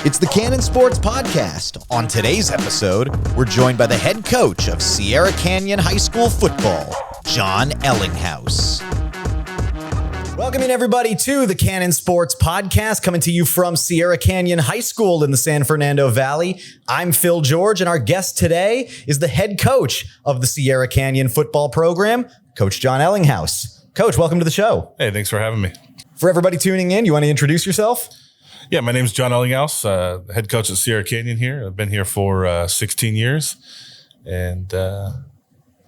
It's the Cannon Sports Podcast. On today's episode, we're joined by the head coach of Sierra Canyon High School football, Jon Ellinghouse. Welcome in, everybody, to the Cannon Sports Podcast, coming to you from Sierra Canyon High School in the San Fernando Valley. I'm Phil George, and our guest today is the head coach of the Sierra Canyon football program, Coach Jon Ellinghouse. Coach, welcome to the show. Hey, thanks for having me. For everybody tuning in, you want to introduce yourself? Yeah, my name is Jon Ellinghouse, head coach at Sierra Canyon here. I've been here for 16 years. And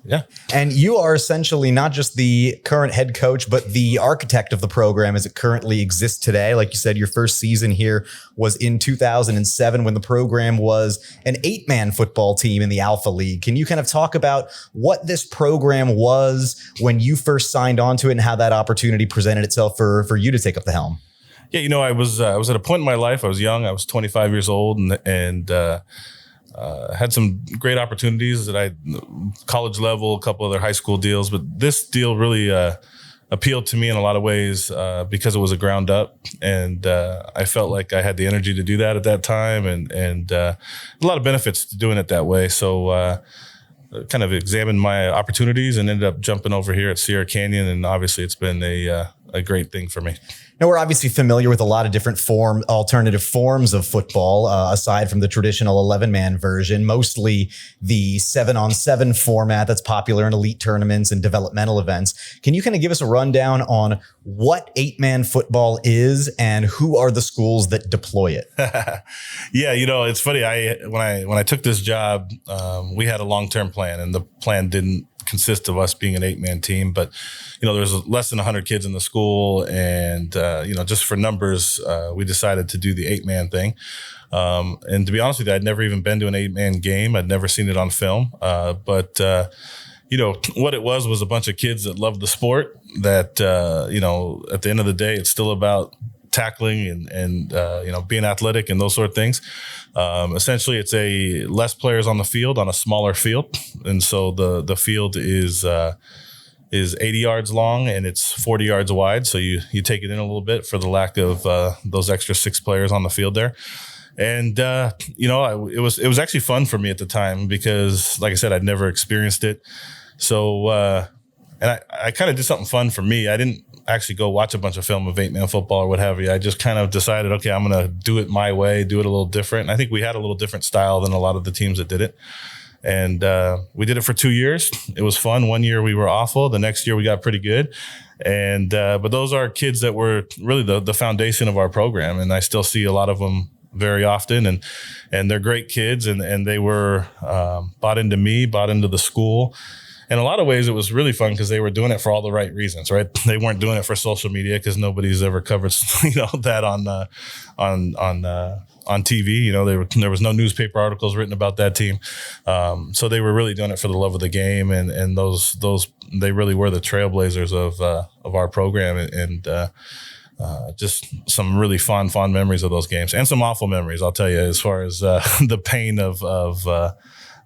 yeah. And you are essentially not just the current head coach, but the architect of the program as it currently exists today. Like you said, your first season here was in 2007 when the program was an 8-man football team in the Alpha League. Can you kind of talk about what this program was when you first signed on to it and how that opportunity presented itself for you to take up the helm? Yeah, you know, I was at a point in my life. I was young. I was 25 years old, and had some great opportunities at college level, a couple other high school deals. But this deal really appealed to me in a lot of ways because it was a ground up, and I felt like I had the energy to do that at that time, and a lot of benefits to doing it that way. So kind of examined my opportunities and ended up jumping over here at Sierra Canyon, and obviously it's been a great thing for me. Now, we're obviously familiar with a lot of different alternative forms of football, aside from the traditional 11-man version, mostly the 7-on-7 format that's popular in elite tournaments and developmental events. Can you kind of give us a rundown on what 8-man football is and who are the schools that deploy it? Yeah, you know, it's funny. When I took this job, we had a long-term plan, and the plan didn't consist of us being an 8-man team, but you know, there's less than 100 kids in the school, and you know, just for numbers, we decided to do the 8-man thing. And to be honest with you, I'd never even been to an 8-man game. I'd never seen it on film, but you know, what it was a bunch of kids that loved the sport. That you know, at the end of the day, it's still about tackling and you know, being athletic and those sort of things. Essentially, it's less players on the field on a smaller field, and so the field is 80 yards long and it's 40 yards wide. So you take it in a little bit for the lack of those extra 6 players on the field there. And you know, it was actually fun for me at the time because, like I said, I'd never experienced it. So and I kind of did something fun for me. I didn't actually go watch a bunch of film of 8-man football or what have you. I just kind of decided, okay, I'm going to do it my way, do it a little different. And I think we had a little different style than a lot of the teams that did it. And we did it for 2 years. It was fun. 1 year we were awful. The next year we got pretty good. And but those are kids that were really the foundation of our program. And I still see a lot of them very often. And they're great kids. And they were bought into me, bought into the school. In a lot of ways, it was really fun because they were doing it for all the right reasons, right? They weren't doing it for social media because nobody's ever covered, you know, that on TV. You know, there was no newspaper articles written about that team, so they were really doing it for the love of the game, and those they really were the trailblazers of our program, and just some really fond memories of those games, and some awful memories, I'll tell you, as far as the pain of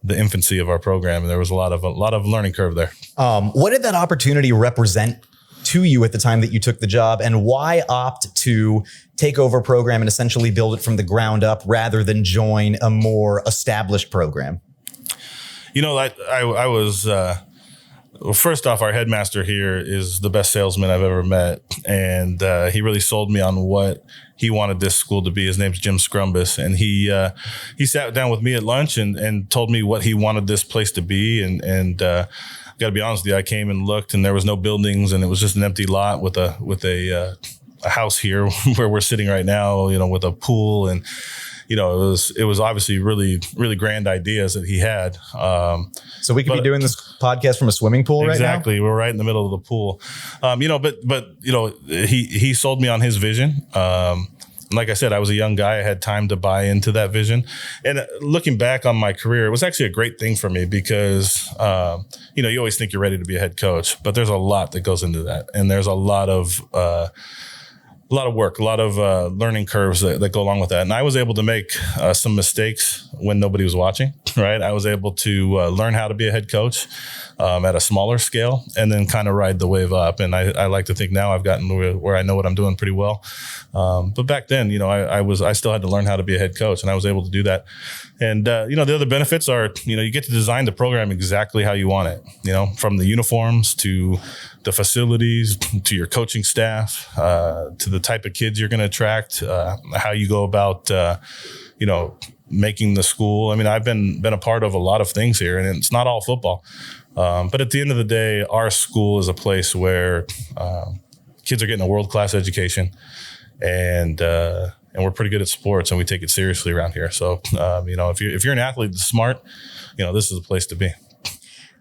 the infancy of our program. And there was a lot of learning curve there. What did that opportunity represent to you at the time that you took the job, and why opt to take over a program and essentially build it from the ground up rather than join a more established program? You know, I was, well, first off, our headmaster here is the best salesman I've ever met. And he really sold me on what he wanted this school to be. His name's Jim Scrumbus. And he sat down with me at lunch and told me what he wanted this place to be. And got to be honest with you, I came and looked, and there was no buildings, and it was just an empty lot with a house here where we're sitting right now, you know, with a pool. And you know, it was obviously really, really grand ideas that he had. So we could be doing this podcast from a swimming pool right now? Exactly. We're right in the middle of the pool. You know, but you know, he sold me on his vision. Like I said, I was a young guy. I had time to buy into that vision. And looking back on my career, it was actually a great thing for me because, you know, you always think you're ready to be a head coach, but there's a lot that goes into that. And there's a lot of a lot of work, a lot of learning curves that go along with that. And I was able to make some mistakes when nobody was watching, right? I was able to learn how to be a head coach at a smaller scale and then kind of ride the wave up. And I like to think now I've gotten to where I know what I'm doing pretty well. But back then, I still had to learn how to be a head coach, and I was able to do that. And, the other benefits are, you get to design the program exactly how you want it, from the uniforms to the facilities, to your coaching staff, to the type of kids you're going to attract, how you go about, making the school. I mean, I've been a part of a lot of things here, and it's not all football. But at the end of the day, our school is a place where kids are getting a world-class education, and we're pretty good at sports, and we take it seriously around here. So, if you're an athlete that's smart, this is a place to be.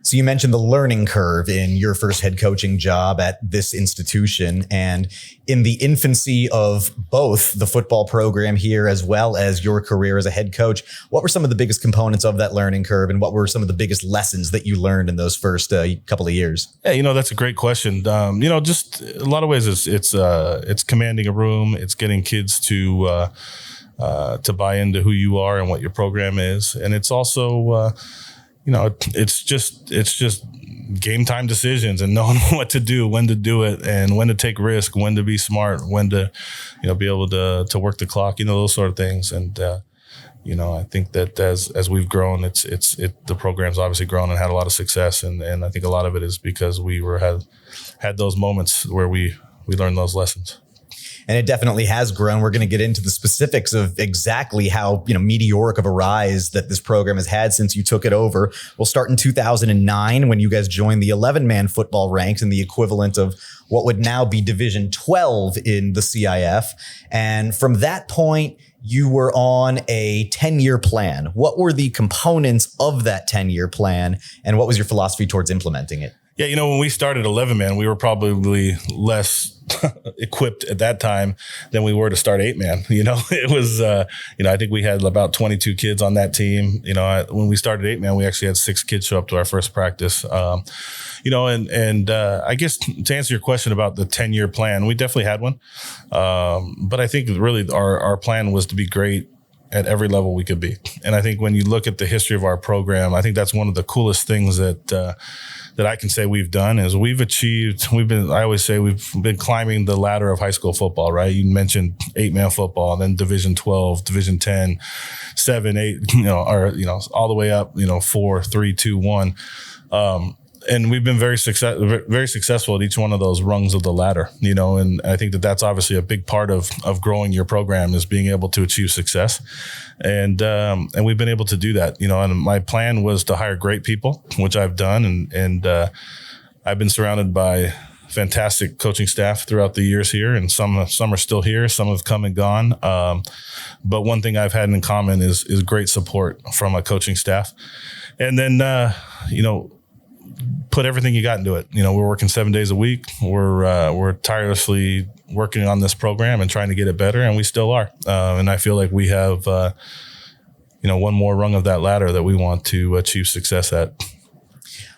So you mentioned the learning curve in your first head coaching job at this institution, and in the infancy of both the football program here as well as your career as a head coach, what were some of the biggest components of that learning curve, and what were some of the biggest lessons that you learned in those first couple of years? Yeah, that's a great question. Just a lot of ways it's commanding a room, it's getting kids to buy into who you are and what your program is, and it's also it's just game time decisions and knowing what to do, when to do it, and when to take risk, when to be smart, when to, be able to work the clock, those sort of things. And, I think that as we've grown, the program's obviously grown and had a lot of success. And I think a lot of it is because we had those moments where we learned those lessons. And it definitely has grown. We're going to get into the specifics of exactly how, meteoric of a rise that this program has had since you took it over. We'll start in 2009 when you guys joined the 11-man football ranks in the equivalent of what would now be Division 12 in the CIF. And from that point, you were on a 10-year plan. What were the components of that 10-year plan, and what was your philosophy towards implementing it? Yeah, when we started 11-man, we were probably less equipped at that time than we were to start 8-man. It was, I think we had about 22 kids on that team. When we started 8-man, we actually had 6 kids show up to our first practice. I guess to answer your question about the 10-year plan, we definitely had one. But I think really our plan was to be great at every level we could be. And I think when you look at the history of our program, I think that's one of the coolest things that I can say we've done is I always say we've been climbing the ladder of high school football, right? You mentioned 8-man football, and then Division 12, Division 10, 7, 8, all the way up, 4, 3, 2, 1. And we've been very successful at each one of those rungs of the ladder, and I think that's obviously a big part of growing your program is being able to achieve success. And we've been able to do that, and my plan was to hire great people, which I've done. And I've been surrounded by fantastic coaching staff throughout the years here, and some are still here, some have come and gone. But one thing I've had in common is great support from a coaching staff. And then, put everything you got into it. We're working 7 days a week. We're tirelessly working on this program and trying to get it better, and we still are. And I feel like we have, one more rung of that ladder that we want to achieve success at.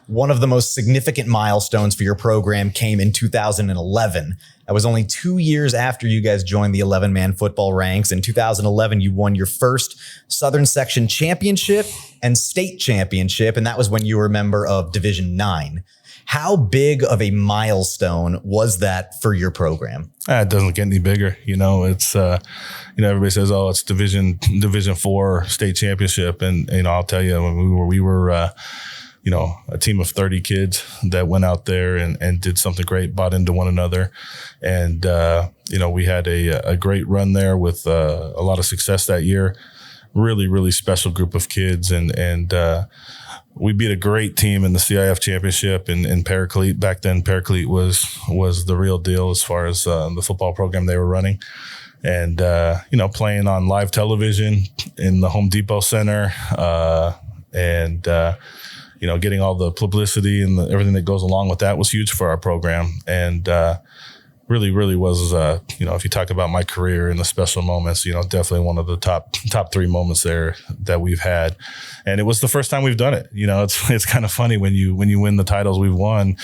One of the most significant milestones for your program came in 2011. That was only 2 years after you guys joined the 11-man football ranks. In 2011, you won your first Southern Section Championship and State Championship, and that was when you were a member of Division 9. How big of a milestone was that for your program? It doesn't get any bigger. It's, everybody says, oh, it's Division 4 State Championship. And, I'll tell you, when we were a team of 30 kids that went out there and did something great, bought into one another. And, we had a great run there with a lot of success that year. Really, really special group of kids. And we beat a great team in the CIF championship in Paraclete. Back then, Paraclete was the real deal as far as the football program they were running. And, playing on live television in the Home Depot Center, getting all the publicity and everything that goes along with that was huge for our program. And really, really was, if you talk about my career and the special moments, definitely one of the top 3 moments there that we've had. And it was the first time we've done it. It's kind of funny when you win the titles we've won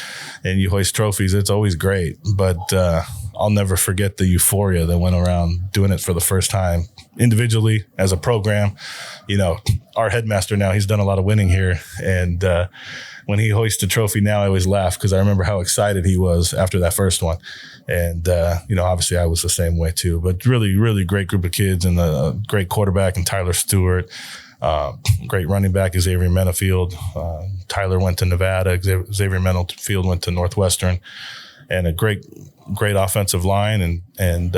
and you hoist trophies, it's always great. But I'll never forget the euphoria that went around doing it for the first time individually as a program. Our headmaster now, he's done a lot of winning here. And when he hoists a trophy now, I always laugh because I remember how excited he was after that first one. And, obviously I was the same way too, but really, really great group of kids and a great quarterback and Tyler Stewart. Great running back, Xavier Menafield. Tyler went to Nevada. Xavier Menafield went to Northwestern, and a great offensive line and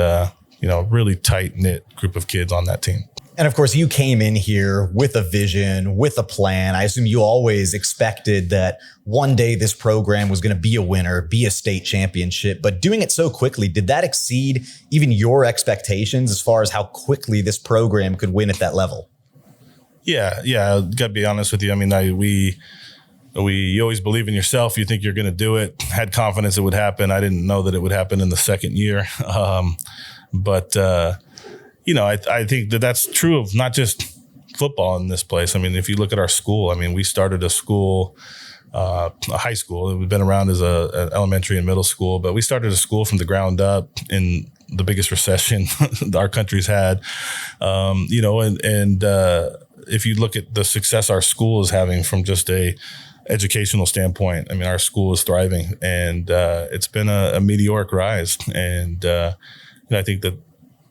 really tight knit group of kids on that team. And of course, you came in here with a vision, with a plan. I assume you always expected that one day this program was going to be a winner, be a state championship. But doing it so quickly, did that exceed even your expectations as far as how quickly this program could win at that level? Yeah. I got to be honest with you. I mean, you always believe in yourself. You think you're going to do it. Had confidence it would happen. I didn't know that it would happen in the second year. But I think that's true of not just football in this place. I mean, if you look at our school, we started a school, a high school. We've been around as an elementary and middle school, but we started a school from the ground up in the biggest recession our country's had, if you look at the success our school is having from just a educational standpoint, our school is thriving, and it's been a meteoric rise. And I think that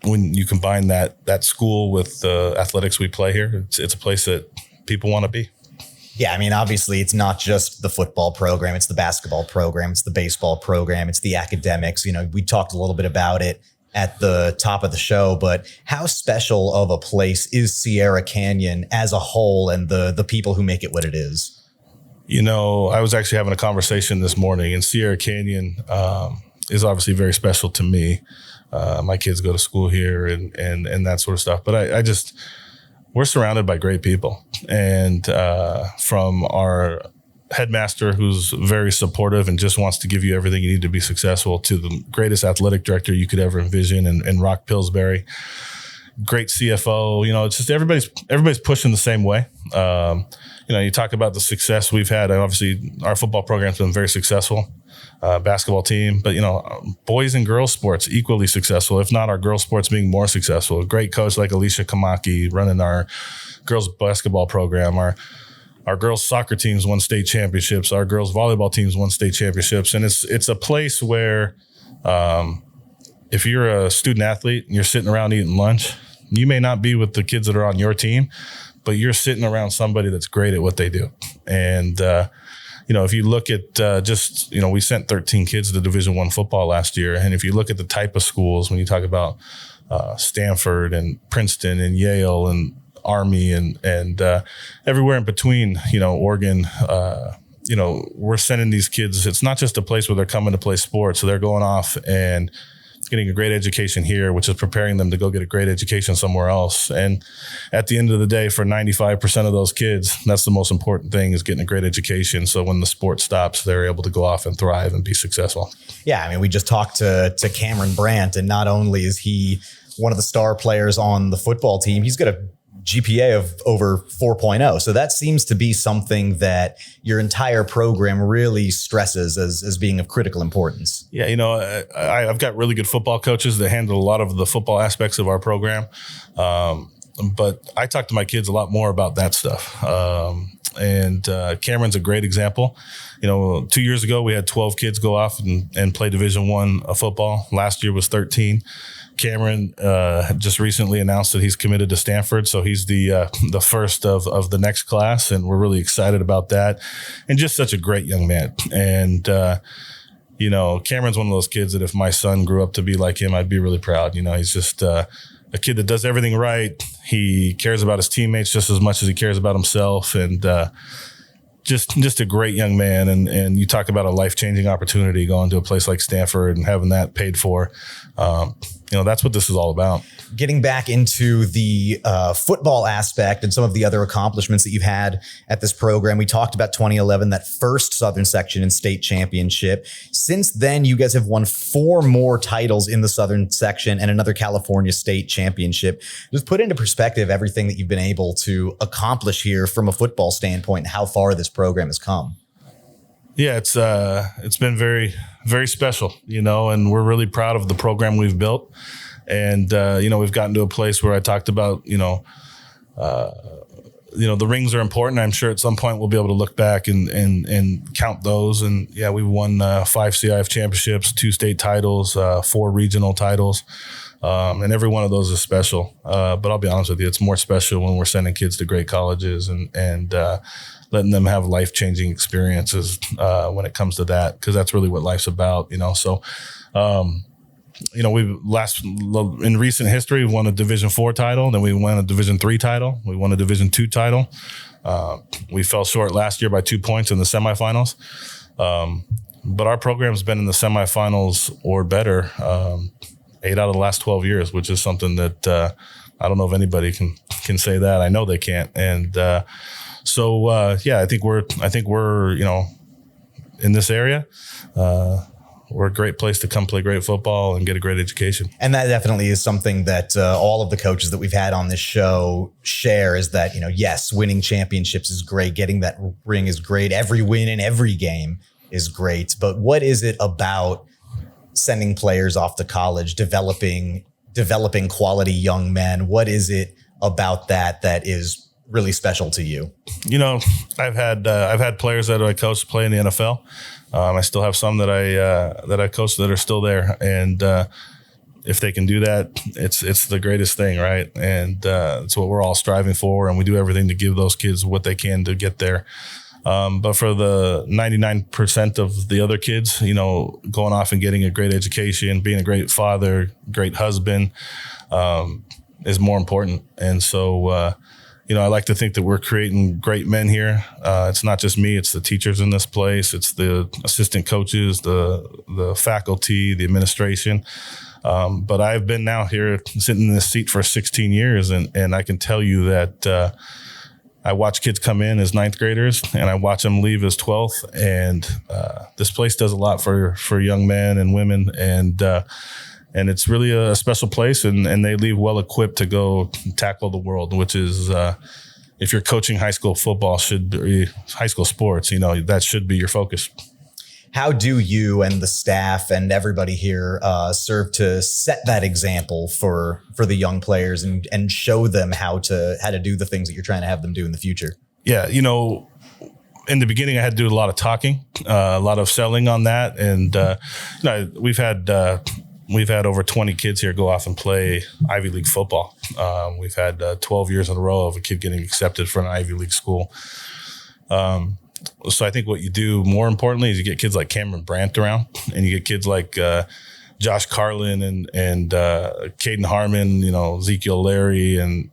when you combine that school with the athletics we play here, it's a place that people want to be. Yeah, obviously it's not just the football program, it's the basketball program, it's the baseball program, it's the academics. We talked a little bit about it at the top of the show, but how special of a place is Sierra Canyon as a whole and the people who make it what it is? I was actually having a conversation this morning, and Sierra Canyon is obviously very special to me. My kids go to school here and that sort of stuff, but we're surrounded by great people, and from our headmaster, who's very supportive and just wants to give you everything you need to be successful, to the greatest athletic director you could ever envision, and Rock Pillsbury, great CFO. It's just everybody's pushing the same way. You talk about the success we've had. Obviously, our football program's been very successful. Basketball team, but boys and girls sports equally successful, if not our girls sports being more successful. A great coach like Alicia Kamaki running our girls basketball program. Our girls soccer teams won state championships. Our girls volleyball teams won state championships. And it's a place where if you're a student athlete and you're sitting around eating lunch, you may not be with the kids that are on your team, but you're sitting around somebody that's great at what they do. And if you look at we sent 13 kids to Division I football last year. And if you look at the type of schools, when you talk about Stanford and Princeton and Yale and Army and everywhere in between, Oregon, we're sending these kids. It's not just a place where they're coming to play sports. So they're going off and getting a great education here, which is preparing them to go get a great education somewhere else. And at the end of the day, for 95% of those kids, that's the most important thing, is getting a great education. So when the sport stops, they're able to go off and thrive and be successful. Yeah. We just talked to Cameron Brandt, and not only is he one of the star players on the football team, he's got a GPA of over 4.0. So that seems to be something that your entire program really stresses as being of critical importance. Yeah, I've got really good football coaches that handle a lot of the football aspects of our program. But I talk to my kids a lot more about that stuff. And Cameron's a great example. 2 years ago, we had 12 kids go off and play Division I football. Last year was 13. Cameron just recently announced that he's committed to Stanford, so he's the first of the next class, and we're really excited about that. And just such a great young man. And Cameron's one of those kids that if my son grew up to be like him, I'd be really proud. He's just a kid that does everything right. He cares about his teammates just as much as he cares about himself, and just a great young man. And you talk about a life-changing opportunity going to a place like Stanford and having that paid for. That's what this is all about. Getting back into the football aspect and some of the other accomplishments that you've had at this program, we talked about 2011, that first Southern section and state championship. Since then, you guys have won 4 more titles in the Southern section and another California state championship. Just put into perspective everything that you've been able to accomplish here from a football standpoint and how far this program has come. Yeah, it's been very, very special, and we're really proud of the program we've built. And, we've gotten to a place where I talked about, the rings are important. I'm sure at some point we'll be able to look back and count those. And yeah, we've won 5 CIF championships, 2 state titles, 4 regional titles. And every one of those is special. But I'll be honest with you, it's more special when we're sending kids to great colleges and letting them have life-changing experiences when it comes to that, because that's really what life's about, So, in recent history, we won a Division IV title, then we won a Division III title, we won a Division II title. We fell short last year by 2 points in the semifinals. But our program's been in the semifinals or better 8 out of the last 12 years, which is something that I don't know if anybody can say that. I know they can't. And I think we're in this area. We're a great place to come play great football and get a great education. And that definitely is something that all of the coaches that we've had on this show share, is that, yes, winning championships is great. Getting that ring is great. Every win in every game is great. But what is it about sending players off to college, developing quality young men? What is it about that is really special to you? I've had players that I coached play in the NFL. I still have some that I coach that are still there, and if they can do that, it's the greatest thing, right? And it's what we're all striving for, and we do everything to give those kids what they can to get there. But for the 99% of the other kids, going off and getting a great education, being a great father, great husband, is more important. And so, I like to think that we're creating great men here. It's not just me, it's the teachers in this place. It's the assistant coaches, the faculty, the administration. But I've been now here sitting in this seat for 16 years. And I can tell you that, I watch kids come in as 9th graders and I watch them leave as 12th. And this place does a lot for young men and women. And it's really a special place, and they leave well equipped to go tackle the world, which is, if you're coaching high school football, high school sports, that should be your focus. How do you and the staff and everybody here serve to set that example for the young players and show them how to do the things that you're trying to have them do in the future? Yeah, in the beginning, I had to do a lot of talking, a lot of selling on that, and we've had over 20 kids here go off and play Ivy League football. We've had 12 years in a row of a kid getting accepted for an Ivy League school. So I think what you do more importantly is you get kids like Cameron Brandt around, and you get kids like Josh Carlin and Caden Harmon, Ezekiel Larry, and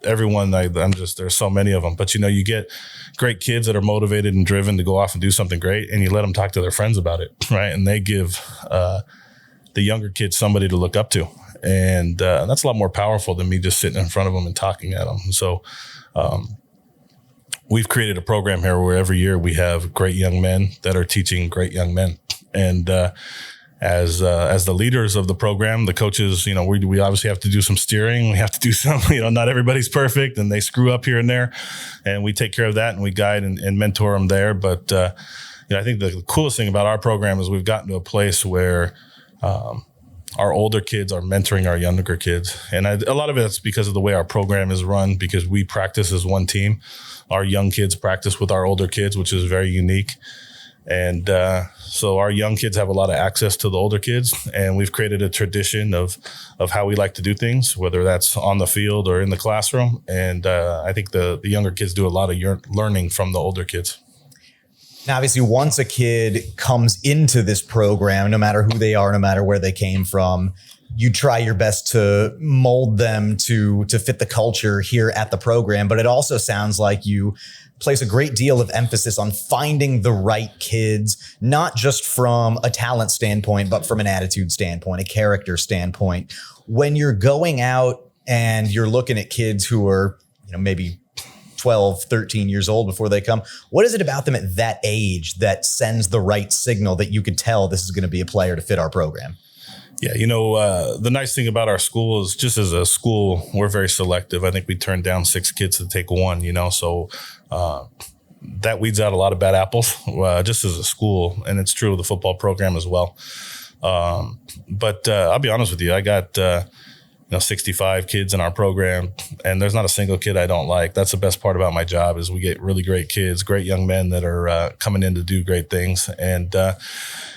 everyone. There's so many of them, but you get great kids that are motivated and driven to go off and do something great, and you let them talk to their friends about it, right? And they give the younger kids somebody to look up to, and that's a lot more powerful than me just sitting in front of them and talking at them. So we've created a program here where every year we have great young men that are teaching great young men, and as the leaders of the program, the coaches, we obviously have to do some steering. We have to do some, not everybody's perfect and they screw up here and there, and we take care of that and we guide and mentor them there. But, I think the coolest thing about our program is we've gotten to a place where, our older kids are mentoring our younger kids. And a lot of it's because of the way our program is run, because we practice as one team. Our young kids practice with our older kids, which is very unique. And so our young kids have a lot of access to the older kids, and we've created a tradition of how we like to do things, whether that's on the field or in the classroom. And I think the younger kids do a lot of learning from the older kids. Now, obviously, once a kid comes into this program, no matter who they are, no matter where they came from, you try your best to mold them to fit the culture here at the program. But it also sounds like you place a great deal of emphasis on finding the right kids, not just from a talent standpoint, but from an attitude standpoint, a character standpoint. When you're going out and you're looking at kids who are, maybe 12, 13 years old before they come, what is it about them at that age that sends the right signal that you could tell this is going to be a player to fit our program? Yeah, the nice thing about our school is, just as a school, we're very selective. I think we turned down 6 kids to take 1, so that weeds out a lot of bad apples, just as a school, and it's true of the football program as well. But I'll be honest with you, I got 65 kids in our program, and there's not a single kid I don't like. That's the best part about my job is we get really great kids, great young men that are coming in to do great things. And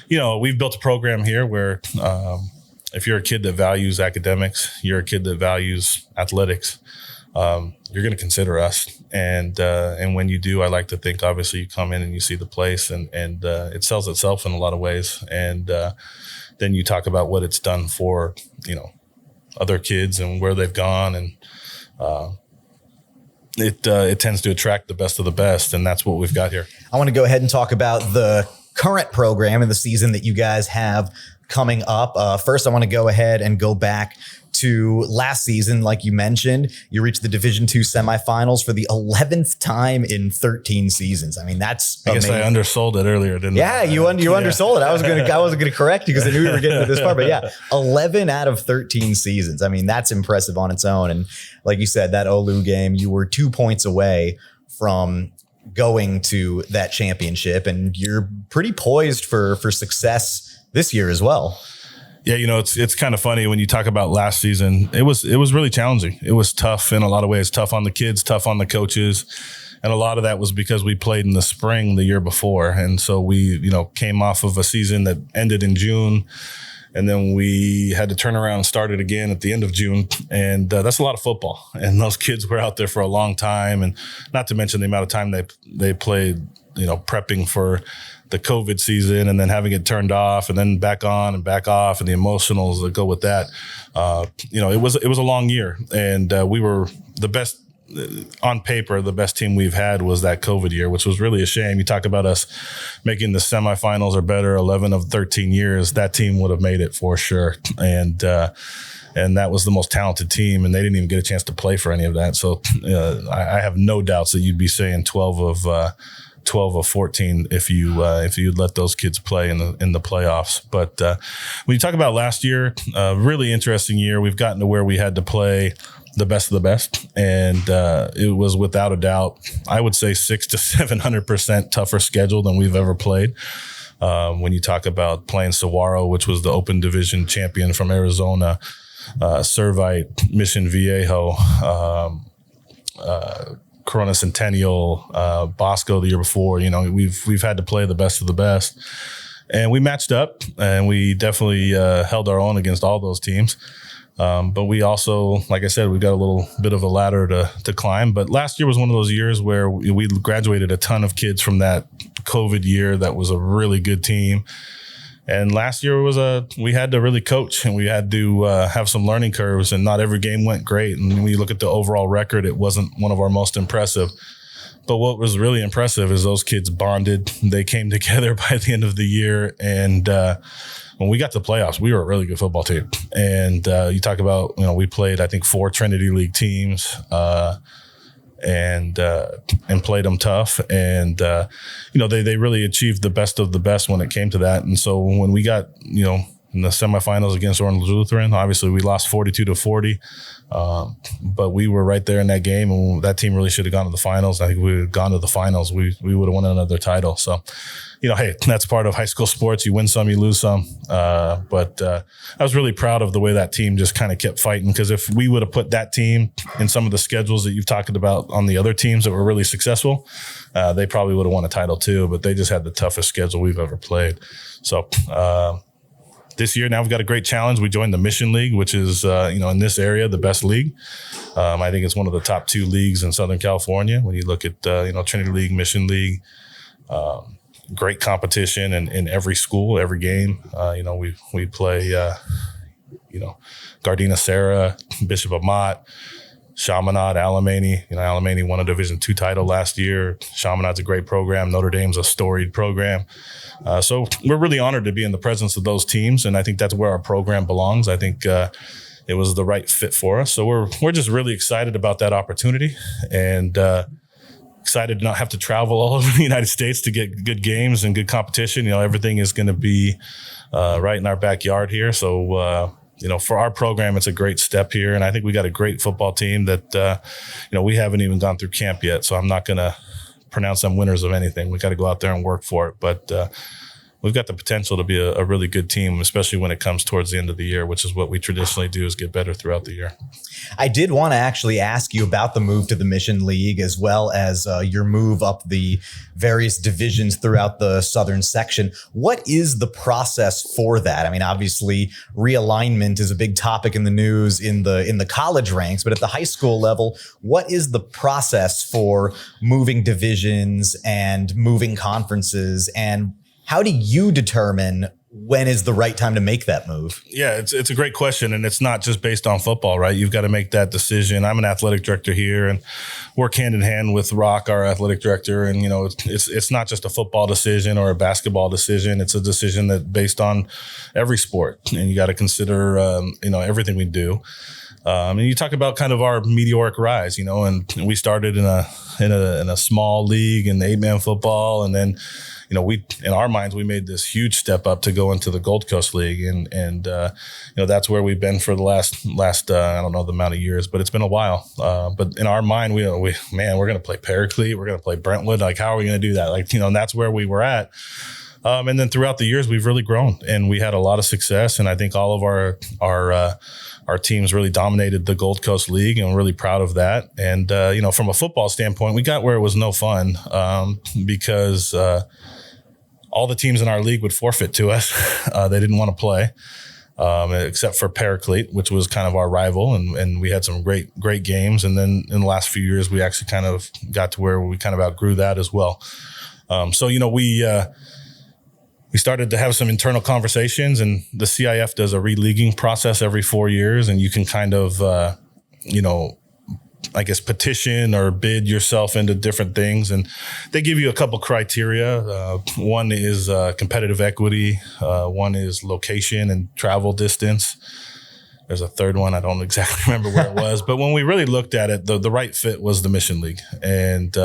we've built a program here where if you're a kid that values academics, you're a kid that values athletics, you're going to consider us. And when you do, I like to think, obviously, you come in and you see the place, and it sells itself in a lot of ways. And then you talk about what it's done for, other kids and where they've gone. And it tends to attract the best of the best. And that's what we've got here. I want to go ahead and talk about the current program and the season that you guys have coming up. First, I want to go ahead and go back to last season. Like you mentioned, you reached the Division II semifinals for the 11th time in 13 seasons. I mean, that's I guess amazing. I undersold it earlier, didn't I? Yeah, you undersold it. I wasn't gonna correct you because I knew we were getting to this part. But yeah, 11 out of 13 seasons. I mean, that's impressive on its own. And like you said, that Olu game, you were 2 points away from going to that championship, and you're pretty poised for success this year as well. Yeah, it's kind of funny when you talk about last season. It was really challenging. It was tough in a lot of ways, tough on the kids, tough on the coaches. And a lot of that was because we played in the spring the year before. And so we, came off of a season that ended in June. And then we had to turn around and start it again at the end of June. And that's a lot of football. And those kids were out there for a long time. And not to mention the amount of time they played, prepping for the COVID season and then having it turned off and then back on and back off and the emotionals that go with that. It was a long year, and we were the best on paper. The best team we've had was that COVID year, which was really a shame. You talk about us making the semifinals or better 11 of 13 years, that team would have made it for sure. And that was the most talented team, and they didn't even get a chance to play for any of that. So I have no doubts that you'd be saying 12 of 14 if you'd let those kids play in the playoffs. But when you talk about last year, really interesting year. We've gotten to where we had to play the best of the best, and it was without a doubt, I would say 600 to 700% tougher schedule than we've ever played. When you talk about playing Saguaro, which was the Open Division champion from Arizona, Servite, Mission Viejo, Corona Centennial, Bosco the year before. We've had to play the best of the best, and we matched up, and we definitely held our own against all those teams. But we also, like I said, we've got a little bit of a ladder to climb. But last year was one of those years where we graduated a ton of kids from that COVID year. That was a really good team. And last year we had to really coach, and we had to have some learning curves, and not every game went great. And when you look at the overall record, it wasn't one of our most impressive. But what was really impressive is those kids bonded. They came together by the end of the year. And when we got to the playoffs, we were a really good football team. And you talk about, we played, I think, 4 Trinity League teams. And played them tough, and they really achieved the best of the best when it came to that. And so when we got in the semifinals against Orange Lutheran, obviously we lost 42-40, but we were right there in that game, and that team really should have gone to the finals. I think if we had gone to the finals, we would have won another title. So hey, that's part of high school sports. You win some, you lose some. But I was really proud of the way that team just kind of kept fighting, because if we would have put that team in some of the schedules that you've talked about on the other teams that were really successful, they probably would have won a title too, but they just had the toughest schedule we've ever played. So this year, now we've got a great challenge. We joined the Mission League, which is, in this area, the best league. I think it's one of the top 2 leagues in Southern California. When you look at, Trinity League, Mission League, great competition in every school, every game. We play, Gardena Serra, Bishop Amat, Chaminade, Alamany. Alamany won a Division II title last year. Chaminade's a great program. Notre Dame's a storied program. So we're really honored to be in the presence of those teams, and I think that's where our program belongs. I think it was the right fit for us. So we're just really excited about that opportunity, and excited to not have to travel all over the United States to get good games and good competition. Everything is going to be right in our backyard here. So, for our program, it's a great step here. And I think we got a great football team that, we haven't even gone through camp yet. So I'm not going to pronounce them winners of anything. We got to go out there and work for it. But we've got the potential to be a really good team, especially when it comes towards the end of the year, which is what we traditionally do, is get better throughout the year. I did want to actually ask you about the move to the Mission League, as well as your move up the various divisions throughout the Southern section. What is the process for that? I mean, obviously, realignment is a big topic in the news in the college ranks, but at the high school level, what is the process for moving divisions and moving conferences, and how do you determine when is the right time to make that move? Yeah, it's a great question, and it's not just based on football, right? You've got to make that decision. I'm an athletic director here and work hand in hand with Rock, our athletic director, and it's not just a football decision or a basketball decision. It's a decision that based on every sport, and you got to consider everything we do. And you talk about kind of our meteoric rise, and we started in a small league in the 8-man football, and then we, in our minds, we made this huge step up to go into the Gold Coast League. And that's where we've been for the last I don't know the amount of years, but it's been a while. But in our mind, we're going to play Paraclete. We're going to play Brentwood. Like, how are we going to do that? And that's where we were at. And then throughout the years, we've really grown, and we had a lot of success. And I think all of our teams really dominated the Gold Coast League, and we're really proud of that. And, from a football standpoint, we got where it was no fun because all the teams in our league would forfeit to us. They didn't want to play, except for Paraclete, which was kind of our rival. And we had some great games. And then in the last few years, we actually kind of got to where we kind of outgrew that as well. We started to have some internal conversations, and the CIF does a releaguing process every 4 years, and you can kind of, petition or bid yourself into different things. And they give you a couple criteria. One is competitive equity. One is location and travel distance. There's a third one. I don't exactly remember where it was. But when we really looked at it, the right fit was the Mission League. And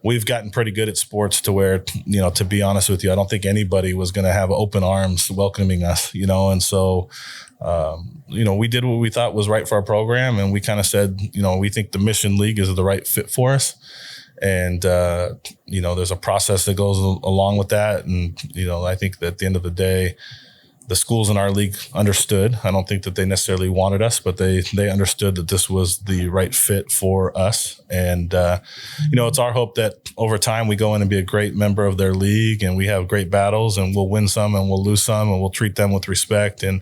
we've gotten pretty good at sports to where, to be honest with you, I don't think anybody was going to have open arms welcoming us, and so, we did what we thought was right for our program. And we kind of said, we think the Mission League is the right fit for us. And, there's a process that goes along with that. And, I think that at the end of the day, the schools in our league understood. I don't think that they necessarily wanted us, but they understood that this was the right fit for us. And, it's our hope that over time we go in and be a great member of their league, and we have great battles, and we'll win some and we'll lose some, and we'll treat them with respect. And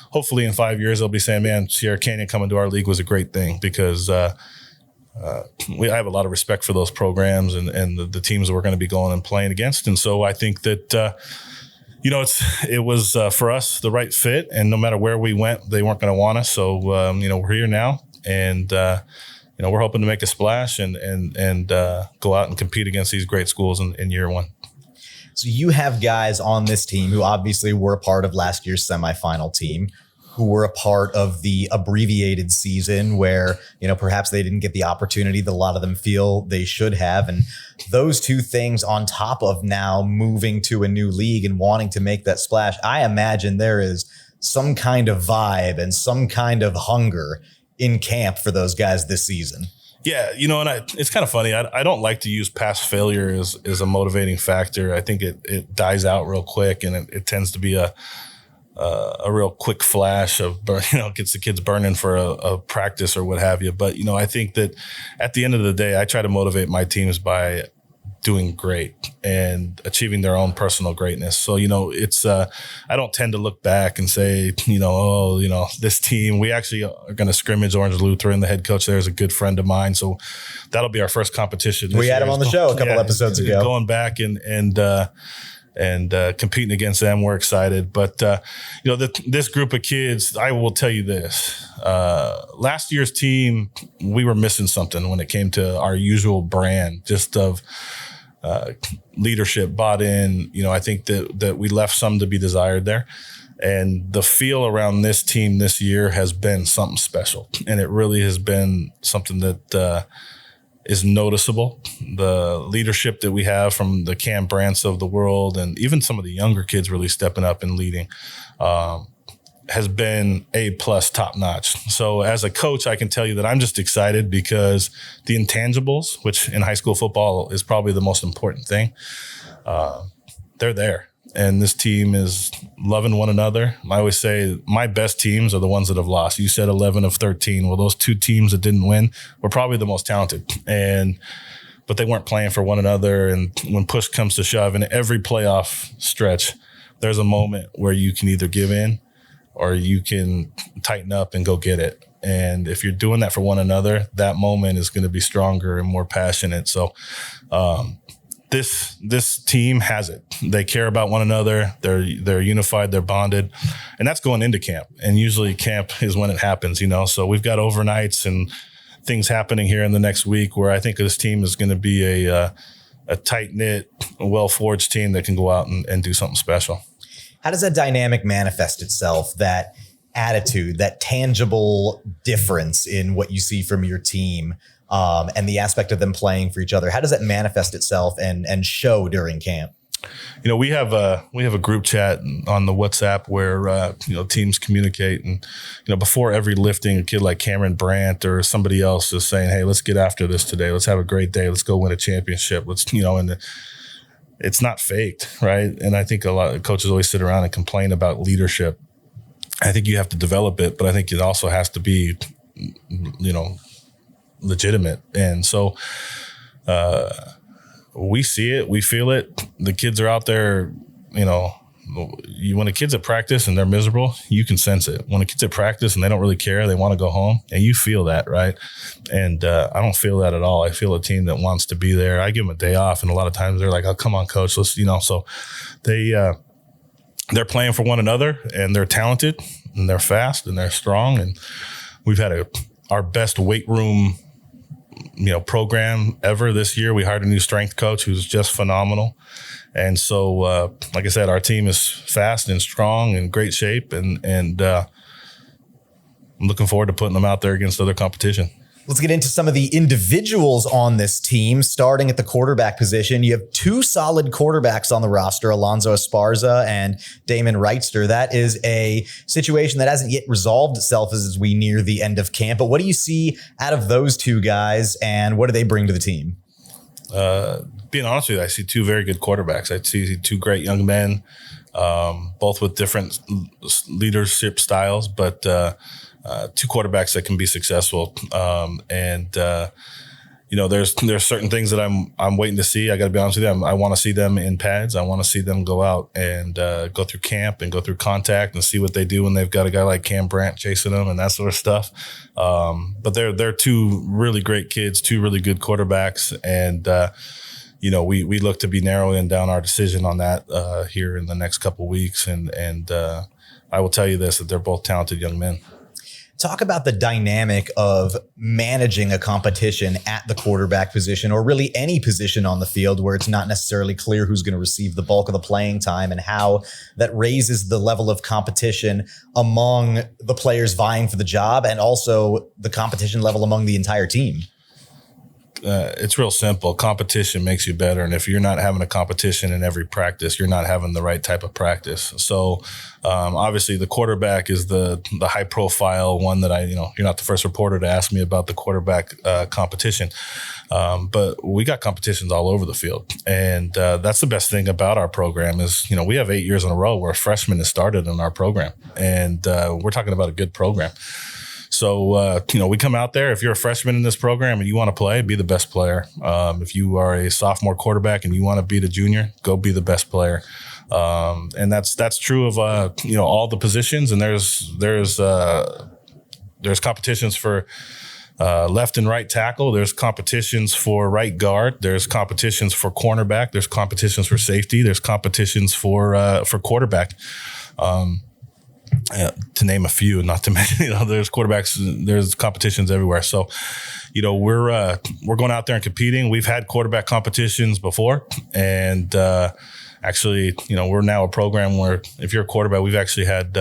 hopefully in 5 years, they'll be saying, man, Sierra Canyon coming to our league was a great thing, because I have a lot of respect for those programs and the teams that we're going to be going and playing against. And so I think that, it was for us the right fit, and no matter where we went, they weren't going to want us. So we're here now, and we're hoping to make a splash and go out and compete against these great schools in year one. So you have guys on this team who obviously were a part of last year's semifinal team, who were a part of the abbreviated season where, perhaps they didn't get the opportunity that a lot of them feel they should have. And those two things on top of now moving to a new league and wanting to make that splash, I imagine there is some kind of vibe and some kind of hunger in camp for those guys this season. Yeah, it's kind of funny. I don't like to use past failure as a motivating factor. I think it dies out real quick, and it tends to be a real quick flash of, gets the kids burning for a practice or what have you. But, I think that at the end of the day, I try to motivate my teams by doing great and achieving their own personal greatness. So, it's, I don't tend to look back and say, this team, we actually are going to scrimmage Orange Lutheran. The head coach there is a good friend of mine. So that'll be our first competition. We had him on the show a couple episodes ago. Going back and competing against them. We're excited. But, this group of kids, I will tell you this, last year's team, we were missing something when it came to our usual brand, just of leadership, bought in. I think that we left some to be desired there. And the feel around this team this year has been something special. And it really has been something that is noticeable. The leadership that we have from the Cam Brandts of the world, and even some of the younger kids really stepping up and leading. has been A+ top notch. So as a coach, I can tell you that I'm just excited because the intangibles, which in high school football is probably the most important thing, they're there. And this team is loving one another. I always say my best teams are the ones that have lost. You said 11 of 13. Well, those 2 teams that didn't win were probably the most talented. But they weren't playing for one another. And when push comes to shove, in every playoff stretch, there's a moment where you can either give in or you can tighten up and go get it. And if you're doing that for one another, that moment is going to be stronger and more passionate. So this team has it. They care about one another. They're unified. They're bonded. And that's going into camp. And usually camp is when it happens, So we've got overnights and things happening here in the next week where I think this team is going to be a tight-knit, well-forged team that can go out and do something special. How does that dynamic manifest itself, that attitude, that tangible difference in what you see from your team and the aspect of them playing for each other? How does that manifest itself and show during camp? We have a group chat on the WhatsApp where teams communicate, and before every lifting, a kid like Cameron Brandt or somebody else is saying, "Hey, let's get after this today. Let's have a great day. Let's go win a championship." And it's not faked, right? And I think a lot of coaches always sit around and complain about leadership. I think you have to develop it, but I think it also has to be, legitimate. And so we see it, we feel it. The kids are out there, when a kid's at practice and they're miserable, you can sense it. When a kid's at practice and they don't really care, they want to go home, and you feel that, right? And I don't feel that at all. I feel a team that wants to be there. I give them a day off, and a lot of times they're like, "Oh, come on, coach, let's," So they're playing for one another, and they're talented, and they're fast, and they're strong. And we've had our best weight room program ever this year. We hired a new strength coach who's just phenomenal. And so, like I said, our team is fast and strong and great shape. And I'm looking forward to putting them out there against other competition. Let's get into some of the individuals on this team, starting at the quarterback position. You have 2 solid quarterbacks on the roster, Alonzo Esparza and Damon Reitster. That is a situation that hasn't yet resolved itself as we near the end of camp. But what do you see out of those 2 guys, and what do they bring to the team? Being honest with you, I see 2 very good quarterbacks. I see 2 great young men, both with different leadership styles, but 2 quarterbacks that can be successful. There's certain things that I'm waiting to see. I got to be honest with you. I want to see them in pads. I want to see them go out and go through camp and go through contact and see what they do when they've got a guy like Cam Brandt chasing them and that sort of stuff. But they're 2 really great kids, 2 really good quarterbacks. And, we look to be narrowing down our decision on that here in the next couple of weeks. And I will tell you this, that they're both talented young men. Talk about the dynamic of managing a competition at the quarterback position, or really any position on the field where it's not necessarily clear who's going to receive the bulk of the playing time, and how that raises the level of competition among the players vying for the job, and also the competition level among the entire team. It's real simple. Competition makes you better. And if you're not having a competition in every practice, you're not having the right type of practice. So obviously the quarterback is the high profile one that you're not the first reporter to ask me about the quarterback competition. But we got competitions all over the field. And that's the best thing about our program is, we have 8 years in a row where a freshman has started in our program. And we're talking about a good program. So, we come out there. If you're a freshman in this program and you want to play, be the best player. If you are a sophomore quarterback and you want to beat a junior, go be the best player. And that's true of, all the positions. And there's competitions for left and right tackle. There's competitions for right guard. There's competitions for cornerback. There's competitions for safety. There's competitions for quarterback. To name a few, not to mention, there's quarterbacks, there's competitions everywhere. So, we're going out there and competing. We've had quarterback competitions before, and actually, we're now a program where if you're a quarterback, we've actually had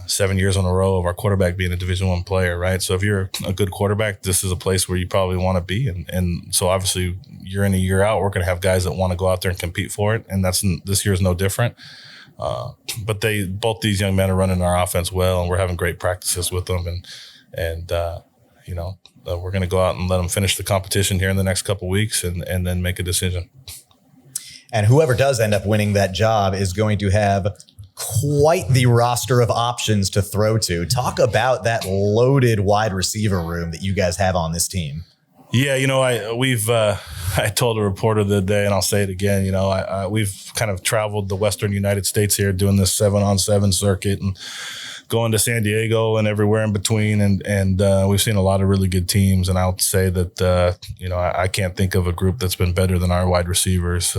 7 years in a row of our quarterback being a Division I player, right? So if you're a good quarterback, this is a place where you probably want to be, and so obviously year in and year out, we're going to have guys that want to go out there and compete for it, and this year is no different. But both these young men are running our offense well, and we're having great practices with them. And we're going to go out and let them finish the competition here in the next couple of weeks and then make a decision. And whoever does end up winning that job is going to have quite the roster of options to throw to. Talk about that loaded wide receiver room that you guys have on this team. Yeah, I told a reporter the other day, and I'll say it again, we've kind of traveled the Western United States here doing this 7-on-7 circuit and going to San Diego and everywhere in between. And we've seen a lot of really good teams. And I'll say that, I can't think of a group that's been better than our wide receivers.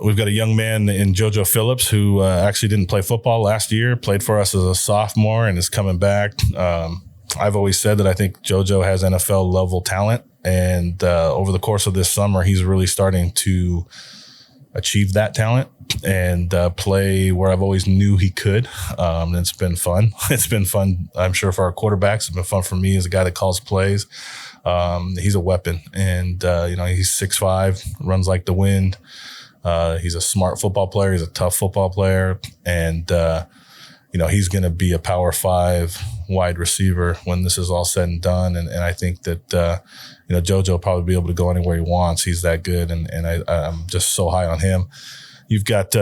We've got a young man in JoJo Phillips who actually didn't play football last year, played for us as a sophomore and is coming back. I've always said that I think JoJo has NFL level talent. And over the course of this summer, he's really starting to achieve that talent and play where I've always knew he could. And it's been fun. It's been fun, I'm sure, for our quarterbacks. It's been fun for me as a guy that calls plays. He's a weapon. And, he's 6'5", runs like the wind. He's a smart football player. He's a tough football player. And, he's going to be a Power 5 wide receiver when this is all said and done. And I think that, JoJo will probably be able to go anywhere he wants. He's that good. And I'm just so high on him. You've got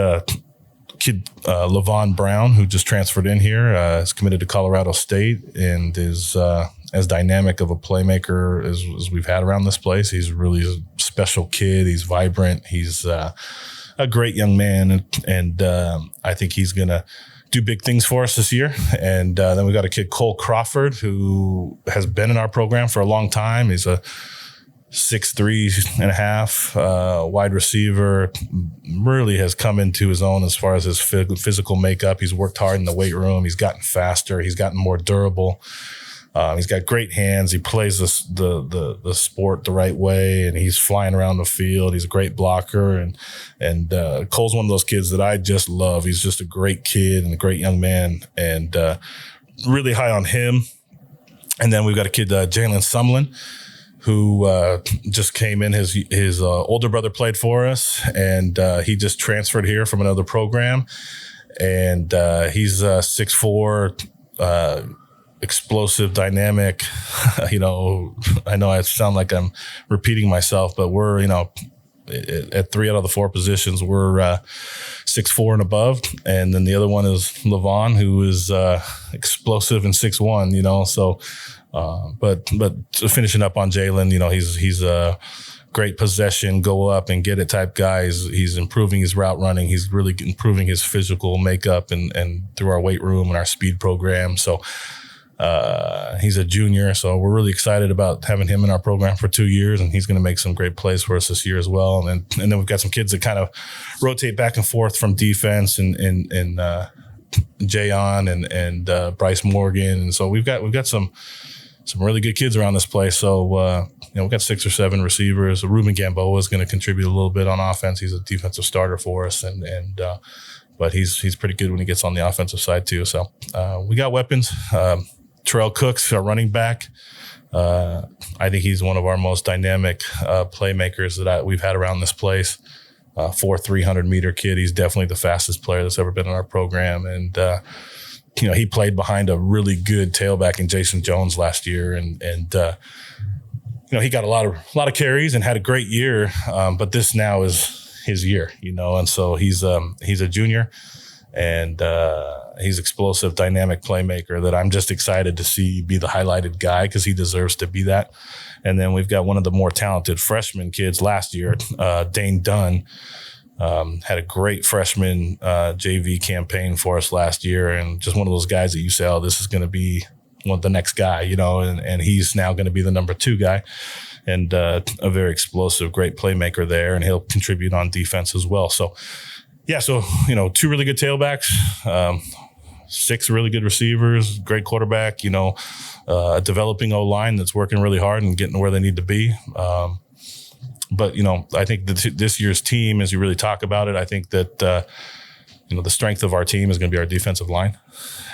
kid Levon Brown, who just transferred in here, is committed to Colorado State and is as dynamic of a playmaker as we've had around this place. He's really a special kid. He's vibrant. He's a great young man. And I think he's going to do big things for us this year. And then we got a kid, Cole Crawford, who has been in our program for a long time. He's a 6'3.5" wide receiver, really has come into his own as far as his physical makeup. He's worked hard in the weight room. He's gotten faster. He's gotten more durable. He's got great hands. He plays the sport the right way, and he's flying around the field. He's a great blocker, and Cole's one of those kids that I just love. He's just a great kid and a great young man, and really high on him. And then we've got a kid, Jalen Sumlin, who just came in. His older brother played for us, and he just transferred here from another program, and he's 6'4", explosive, dynamic. I know I sound like I'm repeating myself, but we're, at 3 out of the 4 positions, we're 6'4" and above. And then the other one is Levon, who is explosive and 6'1", so, but finishing up on Jalen, he's a great possession, go up and get it type guy. He's improving his route running. He's really improving his physical makeup and through our weight room and our speed program. So, he's a junior, so we're really excited about having him in our program for 2 years, and he's going to make some great plays for us this year as well. And then we've got some kids that kind of rotate back and forth from defense and Jayon and Bryce Morgan, and so we've got some really good kids around this place. So we've got 6 or 7 receivers. Ruben Gamboa is going to contribute a little bit on offense. He's a defensive starter for us, but he's pretty good when he gets on the offensive side too. So we got weapons. Terrell Cooks, our running back. I think he's one of our most dynamic playmakers that we've had around this place. 300-meter kid. He's definitely the fastest player that's ever been in our program. And, he played behind a really good tailback in Jason Jones last year. And he got a lot of carries and had a great year. But this now is his year, and so he's a junior. And he's explosive, dynamic playmaker that I'm just excited to see be the highlighted guy because he deserves to be that. And then we've got one of the more talented freshman kids last year, Dane Dunn, had a great freshman JV campaign for us last year, and just one of those guys that you say, oh, this is going to be the next guy, and he's now going to be the number 2 guy. And a very explosive, great playmaker there, and he'll contribute on defense as well. So, yeah, 2 really good tailbacks, 6 really good receivers, great quarterback, a developing O-line that's working really hard and getting where they need to be. But, I think this year's team, as you really talk about it, I think that, the strength of our team is going to be our defensive line.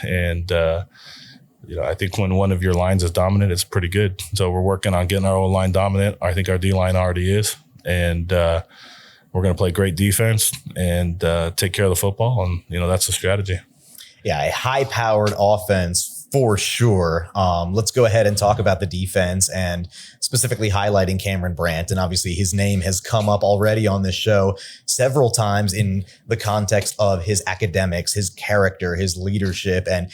And, I think when one of your lines is dominant, it's pretty good. So we're working on getting our O-line dominant. I think our D-line already is. And, we're we're going to play great defense and take care of the football. And, that's the strategy. Yeah, a high-powered offense for sure. Let's go ahead and talk about the defense and specifically highlighting Cameron Brandt. And obviously his name has come up already on this show several times in the context of his academics, his character, his leadership. And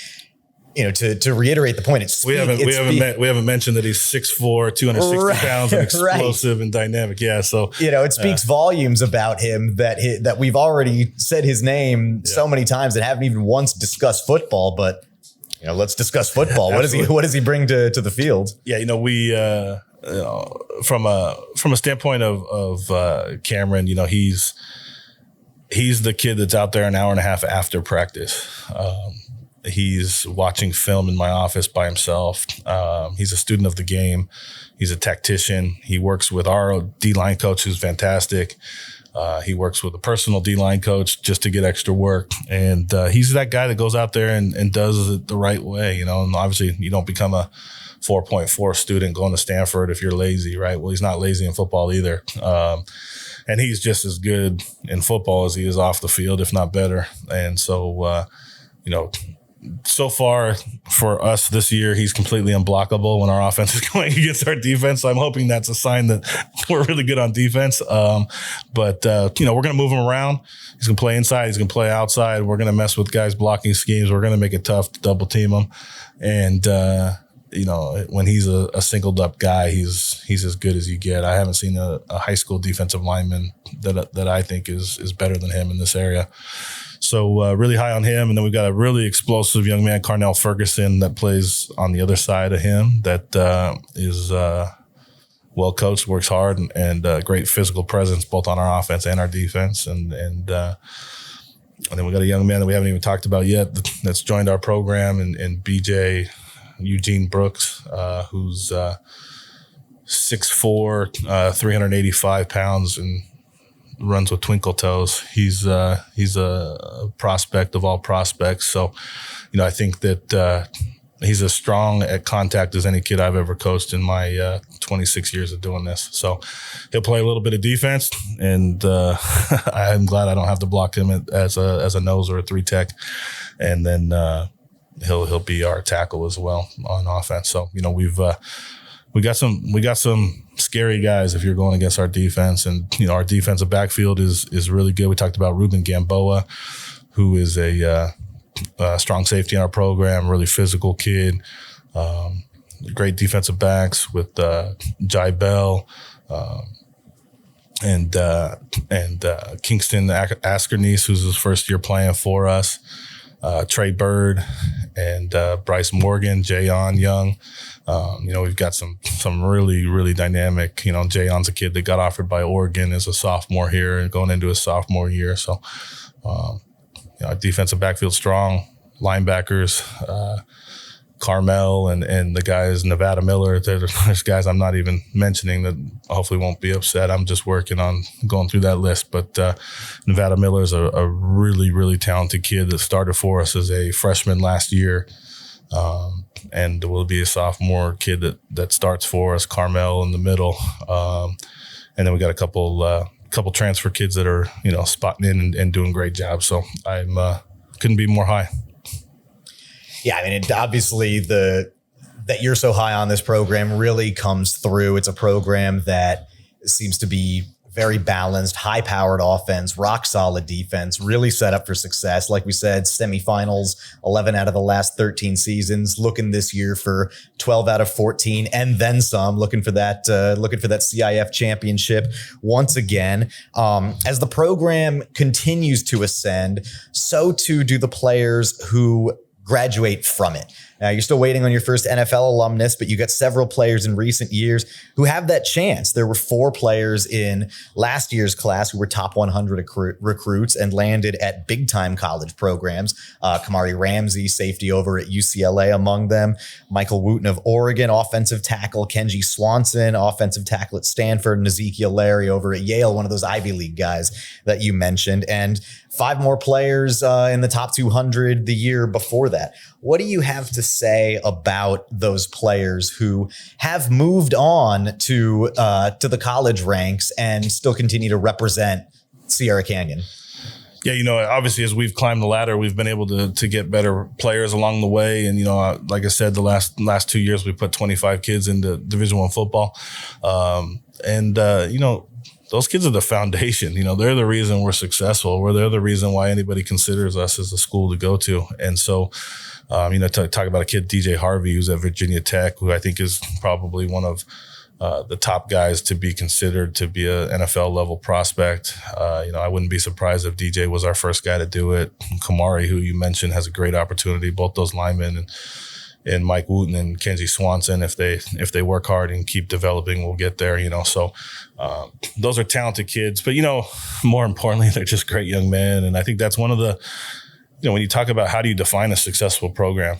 to reiterate the point, we haven't mentioned that he's 6'4", 260 pounds, and explosive and dynamic. Yeah, so it speaks volumes about him that we've already said his name so many times and haven't even once discussed football. But let's discuss football. What does he bring to the field? Yeah, we from a standpoint of Cameron, he's the kid that's out there an hour and a half after practice. He's watching film in my office by himself. He's a student of the game. He's a tactician. He works with our D-line coach, who's fantastic. He works with a personal D-line coach just to get extra work. And he's that guy that goes out there and does it the right way, And obviously you don't become a 4.4 student going to Stanford if you're lazy, right? Well, he's not lazy in football either. And he's just as good in football as he is off the field, if not better. And so, so far for us this year, he's completely unblockable when our offense is going against our defense. So I'm hoping that's a sign that we're really good on defense. But we're going to move him around. He's going to play inside. He's going to play outside. We're going to mess with guys' blocking schemes. We're going to make it tough to double team him. And, when he's a singled up guy, he's as good as you get. I haven't seen a high school defensive lineman that I think is better than him in this area. So really high on him. And then we've got a really explosive young man, Carnell Ferguson, that plays on the other side of him that is well coached, works hard, and great physical presence both on our offense and our defense. And then we got a young man that we haven't even talked about yet that's joined our program, and BJ Eugene Brooks, who's 6'4", 385 pounds, and runs with twinkle toes. He's a prospect of all prospects. So, I think that he's as strong at contact as any kid I've ever coached in my 26 years of doing this. So he'll play a little bit of defense, and I'm glad I don't have to block him as a nose or a 3-tech. And then he'll be our tackle as well on offense. So, we got some scary guys if you're going against our defense, and our defensive backfield is really good. We talked about Ruben Gamboa, who is a strong safety in our program, really physical kid. Great defensive backs with Jai Bell and Kingston Askernies, who's his first year playing for us. Trey Bird and Bryce Morgan, Jayon Young. We've got some really, really dynamic, Jayon's a kid that got offered by Oregon as a sophomore here and going into his sophomore year. So, our defensive backfield strong, linebackers, Carmel and the guys, Nevada Miller. There's guys I'm not even mentioning that hopefully won't be upset. I'm just working on going through that list. But Nevada Miller is a really, really talented kid that started for us as a freshman last year. And will be a sophomore kid that starts for us, Carmel in the middle. And then we got a couple transfer kids that are, spotting in and doing great jobs. So I'm couldn't be more high. Yeah, I mean, obviously that you're so high on this program really comes through. It's a program that seems to be very balanced, high-powered offense, rock-solid defense, really set up for success. Like we said, semifinals, 11 out of the last 13 seasons, looking this year for 12 out of 14, and then some, looking for that CIF championship once again. As the program continues to ascend, so too do the players who graduate from it. You're still waiting on your first NFL alumnus, but you got several players in recent years who have that chance. There were 4 players in last year's class who were top 100 recruits and landed at big-time college programs. Kamari Ramsey, safety over at UCLA among them. Michael Wooten of Oregon, offensive tackle. Kenji Swanson, offensive tackle at Stanford. And Ezekiel Larry over at Yale, one of those Ivy League guys that you mentioned. And 5 more players in the top 200 the year before that. What do you have to say about those players who have moved on to the college ranks and still continue to represent Sierra Canyon? Yeah, obviously as we've climbed the ladder, we've been able to get better players along the way. And, like I said, the last 2 years, we put 25 kids into Division I football. Those kids are the foundation. They're the reason we're successful. They're the reason why anybody considers us as a school to go to. And so, talk about a kid, DJ Harvey, who's at Virginia Tech, who I think is probably one of the top guys to be considered to be a NFL level prospect. I wouldn't be surprised if DJ was our first guy to do it. Camaraderie, who you mentioned, has a great opportunity. Both those linemen and Mike Wooten and Kenzie Swanson, if they work hard and keep developing, will get there. So those are talented kids. But more importantly, they're just great young men. And I think that's one of the when you talk about how do you define a successful program,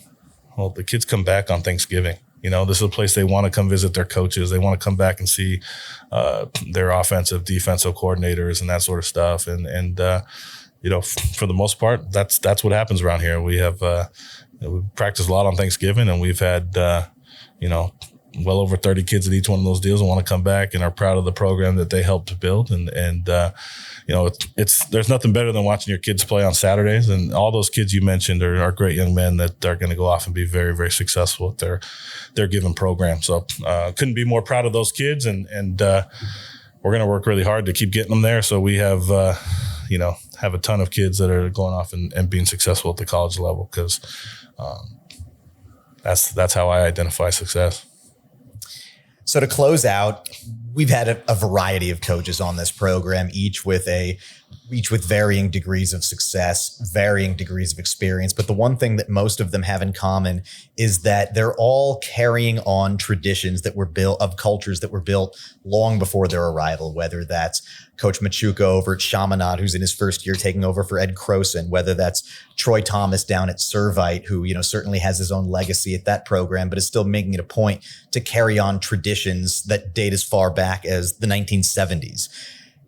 well, the kids come back on Thanksgiving. This is a place they want to come visit their coaches. They want to come back and see their offensive, defensive coordinators and that sort of stuff. And for the most part, that's what happens around here. We have we practice a lot on Thanksgiving, and we've had well over 30 kids at each one of those deals and want to come back and are proud of the program that they helped build. And there's nothing better than watching your kids play on Saturdays. And all those kids you mentioned are great young men that are going to go off and be very, very successful at their given program. So couldn't be more proud of those kids. And we're going to work really hard to keep getting them there. So we have a ton of kids that are going off and being successful at the college level, because that's how I identify success. So to close out, we've had a variety of coaches on this program, each with varying degrees of success, varying degrees of experience. But the one thing that most of them have in common is that they're all carrying on traditions that were built, of cultures that were built long before their arrival, whether that's Coach Machuca over at Chaminade, who's in his first year taking over for Ed Croson, whether that's Troy Thomas down at Servite, who, certainly has his own legacy at that program, but is still making it a point to carry on traditions that date as far back as the 1970s.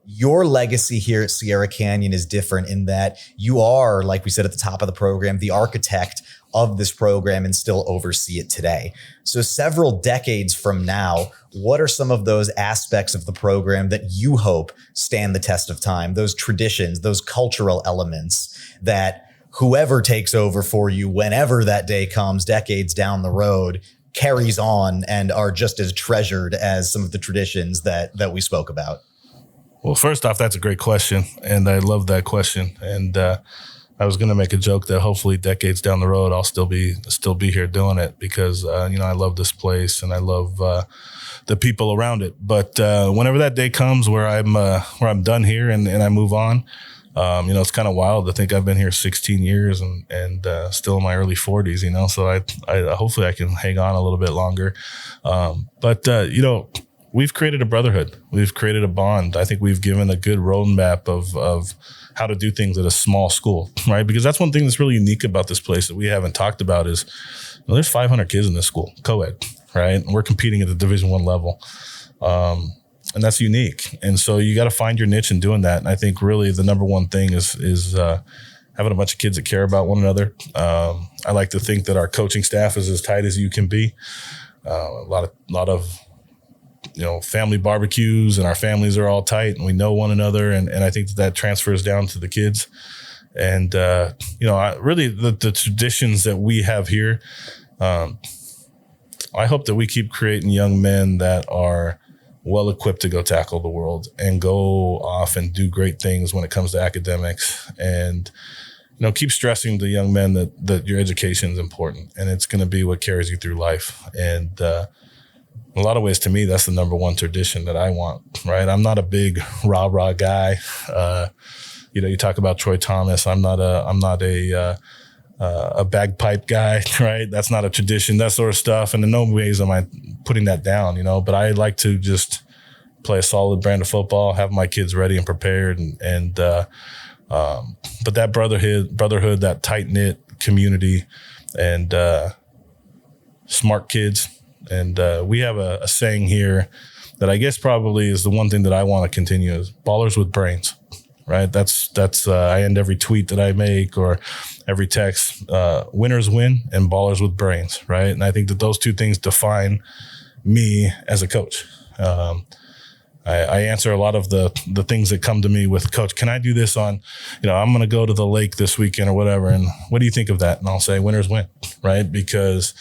Your legacy here at Sierra Canyon is different in that you are, like we said at the top of the program, the architect of this program and still oversee it today. So several decades from now, what are some of those aspects of the program that you hope stand the test of time, those traditions, those cultural elements that whoever takes over for you, whenever that day comes, decades down the road, carries on and are just as treasured as some of the traditions that we spoke about? Well, first off, that's a great question, and I love that question. And I was going to make a joke that hopefully decades down the road, I'll still be here doing it, because I love this place and I love the people around it. But whenever that day comes where I'm done here and I move on, it's kind of wild to think I've been here 16 years and still in my early 40s. So I hopefully I can hang on a little bit longer. We've created a brotherhood. We've created a bond. I think we've given a good roadmap of how to do things at a small school, right? Because that's one thing that's really unique about this place that we haven't talked about is there's 500 kids in this school, co-ed, right? And we're competing at the Division I level. And that's unique. And so you got to find your niche in doing that. And I think really the number one thing is having a bunch of kids that care about one another. I like to think that our coaching staff is as tight as you can be. A lot of family barbecues, and our families are all tight and we know one another. And I think that transfers down to the kids. And, really the traditions that we have here, I hope that we keep creating young men that are well equipped to go tackle the world and go off and do great things when it comes to academics. And, keep stressing to young men that your education is important and it's going to be what carries you through life. And, in a lot of ways, to me, that's the number one tradition that I want, right? I'm not a big rah-rah guy. You talk about Troy Thomas. I'm not a bagpipe guy, right? That's not a tradition, that sort of stuff. And in no ways am I putting that down, but I like to just play a solid brand of football, have my kids ready and prepared. But that brotherhood, that tight-knit community and smart kids. And we have a saying here that I guess probably is the one thing that I want to continue is ballers with brains, right? That's I end every tweet that I make or every text, winners win and ballers with brains, right? And I think that those two things define me as a coach. I answer a lot of the things that come to me with, Coach, can I do this on, I'm going to go to the lake this weekend or whatever. And what do you think of that? And I'll say winners win, right? Because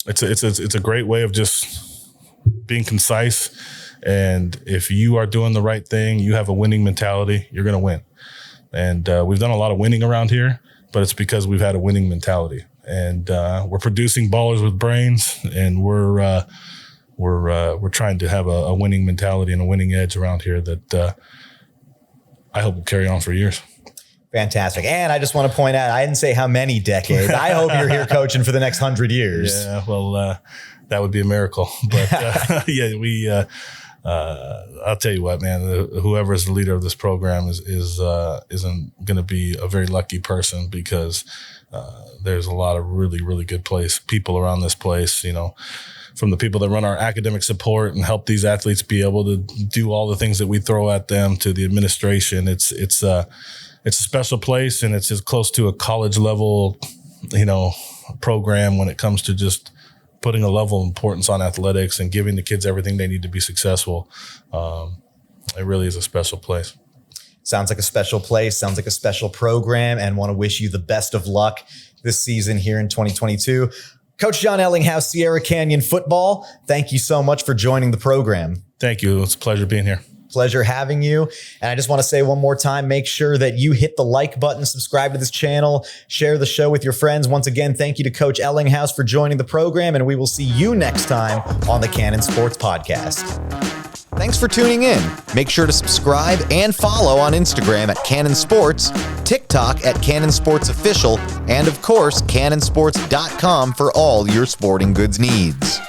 it's a great way of just being concise. And if you are doing the right thing, you have a winning mentality, you're going to win. And we've done a lot of winning around here, but it's because we've had a winning mentality. And we're producing ballers with brains, and we're trying to have a winning mentality and a winning edge around here that I hope will carry on for years. Fantastic. And I just want to point out, I didn't say how many decades. I hope you're here coaching for the next 100 years. Yeah, well, that would be a miracle. But I'll tell you what, man, whoever is the leader of this program isn't going to be a very lucky person, because there's a lot of really, really good people around this place, from the people that run our academic support and help these athletes be able to do all the things that we throw at them, to the administration. It's a special place, and it's as close to a college level, program when it comes to just putting a level of importance on athletics and giving the kids everything they need to be successful. It really is a special place. Sounds like a special place, sounds like a special program, and want to wish you the best of luck this season here in 2022. Coach Jon Ellinghouse, Sierra Canyon Football, thank you so much for joining the program. Thank you. It's a pleasure being here. Pleasure having you. And I just want to say one more time, make sure that you hit the like button, subscribe to this channel, share the show with your friends. Once again, thank you to Coach Ellinghouse for joining the program, and we will see you next time on the Cannon Sports Podcast. Thanks for tuning in. Make sure to subscribe and follow on Instagram at Cannon Sports, TikTok at Cannon Sports Official, and of course, cannonsports.com for all your sporting goods needs.